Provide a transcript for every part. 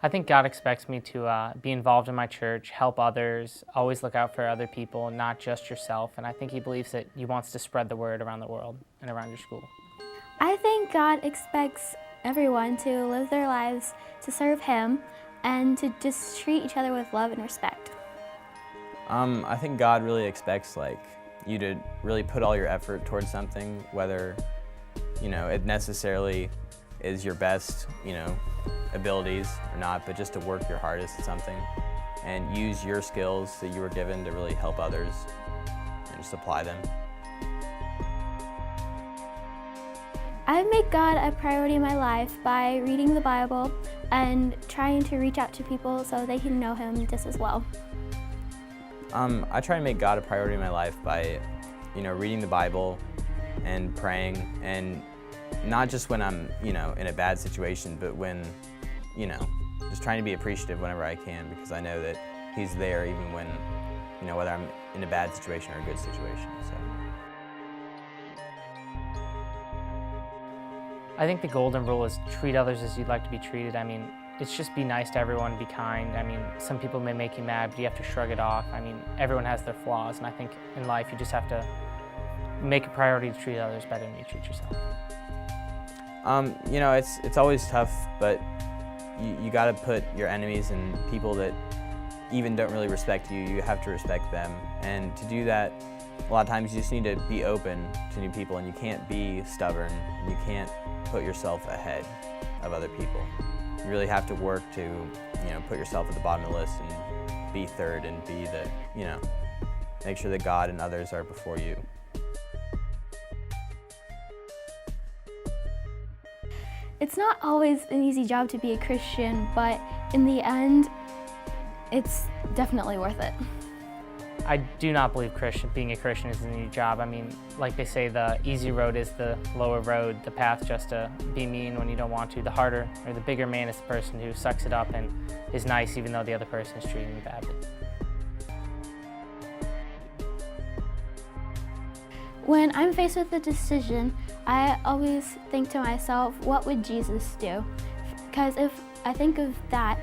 I think God expects me to be involved in my church, help others, always look out for other people, not just yourself. And I think He believes that He wants to spread the word around the world and around your school. I think God expects everyone to live their lives to serve Him and to just treat each other with love and respect. I think God really expects you to really put all your effort towards something, whether it necessarily is your best abilities or not, but just to work your hardest at something and use your skills that you were given to really help others and just apply them. I make God a priority in my life by reading the Bible and trying to reach out to people so they can know Him just as well. I try to make God a priority in my life by reading the Bible and praying, and not just when I'm in a bad situation, but when just trying to be appreciative whenever I can, because I know that He's there even when whether I'm in a bad situation or a good situation. So I think the golden rule is treat others as you'd like to be treated. I mean, it's just be nice to everyone, be kind. I mean, some people may make you mad, but you have to shrug it off. I mean, everyone has their flaws, and I think in life you just have to make a priority to treat others better than you treat yourself. It's always tough, but you got to put your enemies and people that even don't really respect you, you have to respect them. And to do that, a lot of times you just need to be open to new people, and you can't be stubborn, and you can't put yourself ahead of other people. You really have to work to, put yourself at the bottom of the list and be third and be make sure that God and others are before you. It's not always an easy job to be a Christian, but in the end, it's definitely worth it. I do not believe being a Christian is an easy job. I mean, like they say, the easy road is the lower road, the path just to be mean when you don't want to. The harder or the bigger man is the person who sucks it up and is nice even though the other person is treating you badly. When I'm faced with a decision, I always think to myself, what would Jesus do? Because if I think of that,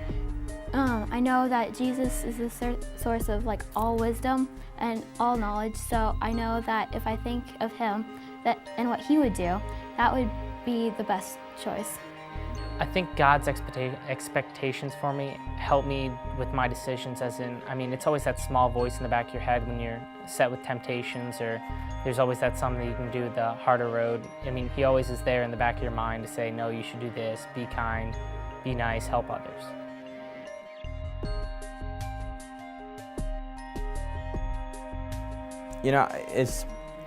I know that Jesus is the source of all wisdom and all knowledge, so I know that if I think of Him and what He would do, that would be the best choice. I think God's expectations for me help me with my decisions, as in, I mean, it's always that small voice in the back of your head when you're set with temptations, or there's always that something that you can do the harder road. I mean, He always is there in the back of your mind to say, no, you should do this, be kind, be nice, help others. It's,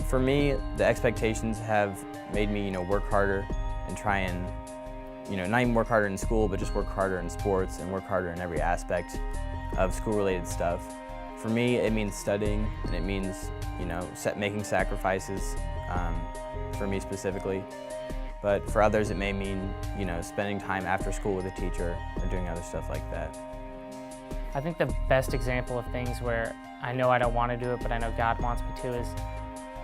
for me, the expectations have made me, work harder and try and, not even work harder in school, but just work harder in sports and work harder in every aspect of school-related stuff. For me, it means studying, and it means, making sacrifices, for me specifically. But for others, it may mean, spending time after school with a teacher or doing other stuff like that. I think the best example of things where I know I don't want to do it, but I know God wants me to, is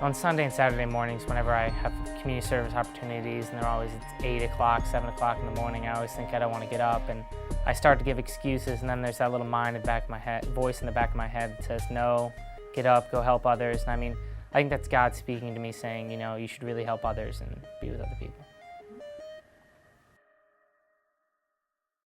on Sunday and Saturday mornings whenever I have community service opportunities, and they're always it's 8 o'clock, 7 o'clock in the morning. I always think I don't want to get up, and I start to give excuses, and then there's that little voice in the back of my head that says, no, get up, go help others. And I mean, I think that's God speaking to me saying, you should really help others and be with other people.